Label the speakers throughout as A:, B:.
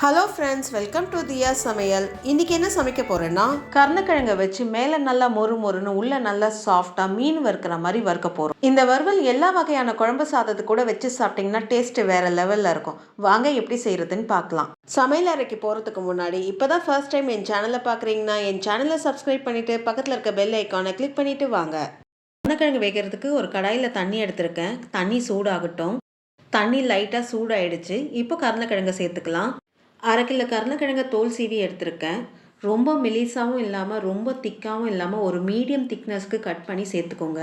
A: Hello friends, welcome to தியா சமையல். இன்றைக்கி என்ன சமைக்க போகிறேன்னா, கருணக்கிழங்கை வச்சு மேலே நல்லா மொறு மொறுன்னு உள்ளே நல்லா சாஃப்டாக மீன் வறுக்கிற மாதிரி வறுக்க போகிறோம். இந்த வறுவல் எல்லா வகையான குழம்பு சாதத்து கூட வச்சு சாப்பிட்டிங்கன்னா டேஸ்ட்டு வேறு லெவலில் இருக்கும். வாங்க எப்படி செய்கிறதுன்னு பார்க்கலாம். சமையல் அறைக்கு போகிறதுக்கு முன்னாடி இப்போ தான் ஃபர்ஸ்ட் டைம் என் சேனலை பார்க்குறீங்கன்னா என் சேனலை சப்ஸ்கிரைப் பண்ணிவிட்டு பக்கத்தில் இருக்க பெல் ஐக்கானை கிளிக் பண்ணிவிட்டு வாங்க. கருணக்கிழங்கு வைக்கிறதுக்கு ஒரு கடாயில் தண்ணி எடுத்திருக்கேன். தண்ணி சூடாகட்டும். தண்ணி லைட்டாக சூடாயிடுச்சு. இப்போ கருணக்கிழங்கை சேர்த்துக்கலாம். 1/2 கிலோ கருணக்கிழங்கை தோல் சீவி எடுத்திருக்கேன். ரொம்ப மெலிசாவும் இல்லாமல் ரொம்ப திக்காகவும் இல்லாமல் ஒரு மீடியம் திக்னஸ்க்கு கட் பண்ணி சேர்த்துக்கோங்க.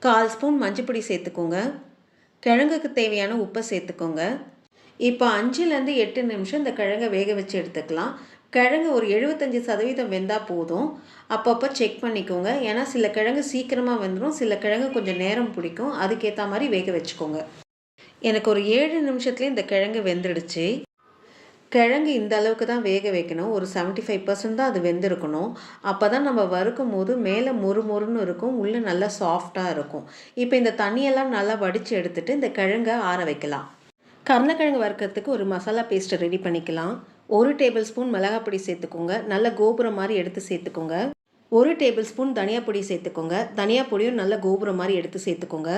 A: 1/4 ஸ்பூன் மஞ்சப்பொடி சேர்த்துக்கோங்க. கிழங்குக்கு தேவையான உப்பை சேர்த்துக்கோங்க. இப்போ 5லேருந்து 8 நிமிஷம் இந்த கிழங்கை வேக வச்சு எடுத்துக்கலாம். கிழங்கு ஒரு 75% வெந்தால் போதும். அப்பப்போ செக் பண்ணிக்கோங்க. ஏன்னா சில கிழங்கு சீக்கிரமாக வெந்துடும், சில கிழங்கு கொஞ்சம் நேரம் பிடிக்கும். அதுக்கேற்ற மாதிரி வேக வச்சுக்கோங்க. எனக்கு ஒரு 7 நிமிஷத்துலேயே இந்த கிழங்கு வெந்துடுச்சு. கிழங்கு இந்த அளவுக்கு தான் வேக வைக்கணும். ஒரு 75% தான் அது வெந்திருக்கணும். அப்போ தான் நம்ம வறுக்கும் போது மேலே மொறு மொறுன்னு இருக்கும், உள்ளே நல்லா சாஃப்டாக இருக்கும். இப்போ இந்த தண்ணியெல்லாம் நல்லா வடித்து எடுத்துகிட்டு இந்த கிழங்கை ஆற வைக்கலாம். கருணக்கிழங்கு வறுக்கிறதுக்கு ஒரு மசாலா பேஸ்ட்டை ரெடி பண்ணிக்கலாம். 1 டேபிள் ஸ்பூன் மிளகாப்பொடி சேர்த்துக்கோங்க. நல்ல கோபுரம் மாதிரி எடுத்து சேர்த்துக்கோங்க. 1 டேபிள் ஸ்பூன் தனியா பொடி சேர்த்துக்கோங்க. தனியா பொடியும் நல்ல கோபுரம் மாதிரி எடுத்து சேர்த்துக்கோங்க.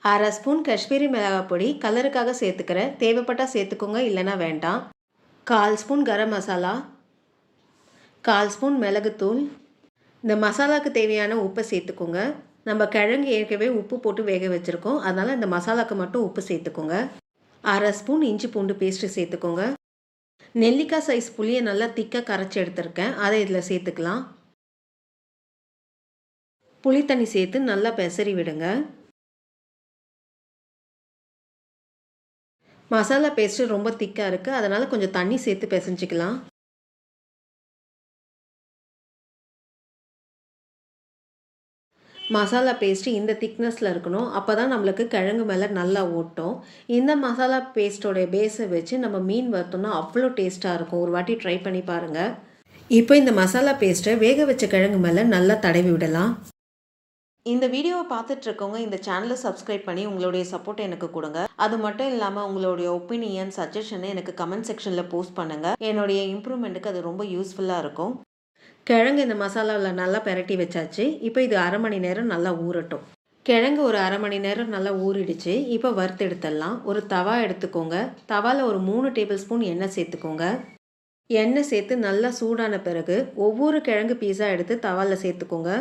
A: 1/2 ஸ்பூன் காஷ்மீரி மிளகாய் பொடி கலருக்காக சேர்த்துக்கிறேன். தேவைப்பட்டால் சேர்த்துக்கோங்க, இல்லைனா வேண்டாம். 1/4 ஸ்பூன் கரம் மசாலா, 1/4 ஸ்பூன் மிளகுத்தூள். இந்த மசாலாவுக்கு தேவையான உப்பை சேர்த்துக்கோங்க. நம்ம கிழங்கு ஏற்கனவே உப்பு போட்டு வேக வச்சுருக்கோம், அதனால் இந்த மசாலாவுக்கு மட்டும் உப்பு சேர்த்துக்கோங்க. 1/2 ஸ்பூன் இஞ்சி பூண்டு பேஸ்ட்டு சேர்த்துக்கோங்க. நெல்லிக்காய் சைஸ் புளியை நல்லா திக்காக கரைச்சி எடுத்துருக்கேன், அதை இதில் சேர்த்துக்கலாம். புளி தண்ணி சேர்த்து நல்லா பெசரி விடுங்க. மசாலா பேஸ்ட்டு ரொம்ப திக்காக இருக்குது, அதனால் கொஞ்சம் தண்ணி சேர்த்து பிசைஞ்சிக்கலாம். மசாலா பேஸ்ட்டு இந்த திக்னஸில் இருக்கணும். அப்போ தான் நம்மளுக்கு கிழங்கு மேலே நல்லா ஓட்டும். இந்த மசாலா பேஸ்ட்டோடைய பேஸை வச்சு நம்ம மீன் வறுத்தோம்னா அவ்வளோ டேஸ்ட்டாக இருக்கும். ஒரு வாட்டி ட்ரை பண்ணி பாருங்கள். இப்போ இந்த மசாலா பேஸ்ட்டை வேக வச்ச கிழங்கு மேலே நல்லா தடவி விடலாம். இந்த வீடியோவை பார்த்துட்ருக்கவங்க இந்த சேனலை சப்ஸ்கிரைப் பண்ணி உங்களுடைய சப்போர்ட் எனக்கு கொடுங்க. அது மட்டும் இல்லாமல் உங்களுடைய ஒப்பீனியன் சஜஷனை எனக்கு கமெண்ட் செக்ஷனில் போஸ்ட் பண்ணுங்கள். என்னுடைய இம்ப்ரூவ்மெண்ட்டுக்கு அது ரொம்ப யூஸ்ஃபுல்லாக இருக்கும். கிழங்கு இந்த மசாலாவில் நல்லா பெரட்டி வச்சாச்சு. இப்போ இது 1/2 மணி நேரம் நல்லா ஊறட்டும். கிழங்கு ஒரு 1/2 மணி நேரம் நல்லா ஊறிடுச்சு. இப்போ வறுத்து எடுத்துடலாம். ஒரு தவா எடுத்துக்கோங்க. தவாவில் ஒரு 3 டேபிள் ஸ்பூன் எண்ணெய் சேர்த்துக்கோங்க. எண்ணெய் சேர்த்து நல்லா சூடான பிறகு ஒவ்வொரு கிழங்கு பீஸாக எடுத்து தவாவில் சேர்த்துக்கோங்க.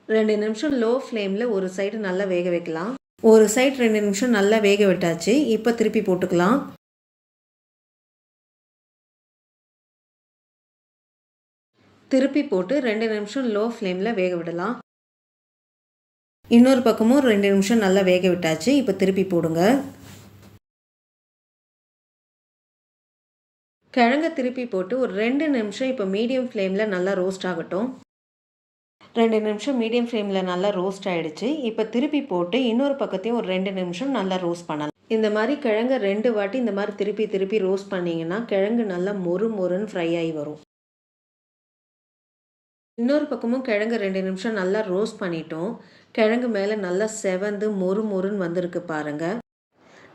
A: 2 நிமிஷம் லோ ஃப்ளேமில் ஒரு சைடு நல்லா வேக வைக்கலாம். ஒரு சைடு 2 நிமிஷம் நல்லா வேக விட்டாச்சு. இப்போ திருப்பி போட்டுக்கலாம். திருப்பி போட்டு 2 நிமிஷம் லோ ஃப்ளேமில் வேக விடலாம். இன்னொரு பக்கமும் 2 நிமிஷம் நல்லா வேக விட்டாச்சு. இப்போ திருப்பி போடுங்க. கிழங்கை திருப்பி போட்டு ஒரு 2 நிமிஷம் இப்போ மீடியம் ஃப்ளேமில் நல்லா ரோஸ்ட் ஆகட்டும். 2 நிமிஷம் மீடியம் ஃப்ளேமில் நல்லா ரோஸ்ட் ஆகிடுச்சு. இப்போ திருப்பி போட்டு இன்னொரு பக்கத்தையும் ஒரு 2 நிமிஷம் நல்லா ரோஸ்ட் பண்ணலாம். இந்த மாதிரி கிழங்கு 2 வாட்டி இந்த மாதிரி திருப்பி திருப்பி ரோஸ்ட் பண்ணிங்கன்னா கிழங்கு நல்லா மொறு மொறுன்னு ஃப்ரை ஆகி வரும். இன்னொரு பக்கமும் கிழங்கு 2 நிமிஷம் நல்லா ரோஸ்ட் பண்ணிட்டோம். கிழங்கு மேலே நல்லா செவந்து மொறு மொறுன்னு வந்திருக்கு பாருங்கள்.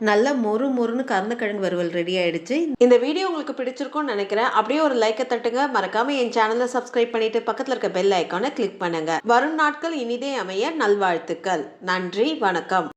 A: நல்லா மொறு மொறுன்னு கருணக்கிழங்கு வறுவல் ரெடி ஆகிடுச்சு. இந்த வீடியோ உங்களுக்கு பிடிச்சிருக்கும்னு நினைக்கிறேன். அப்படியே ஒரு லைக்கை தட்டுங்க. மறக்காமல் என் சேனலை சப்ஸ்கிரைப் பண்ணிவிட்டு பக்கத்தில் இருக்க பெல் ஐக்கானை கிளிக் பண்ணுங்கள். வரும் நாட்கள் இனிதே அமைய நல்வாழ்த்துக்கள். நன்றி, வணக்கம்.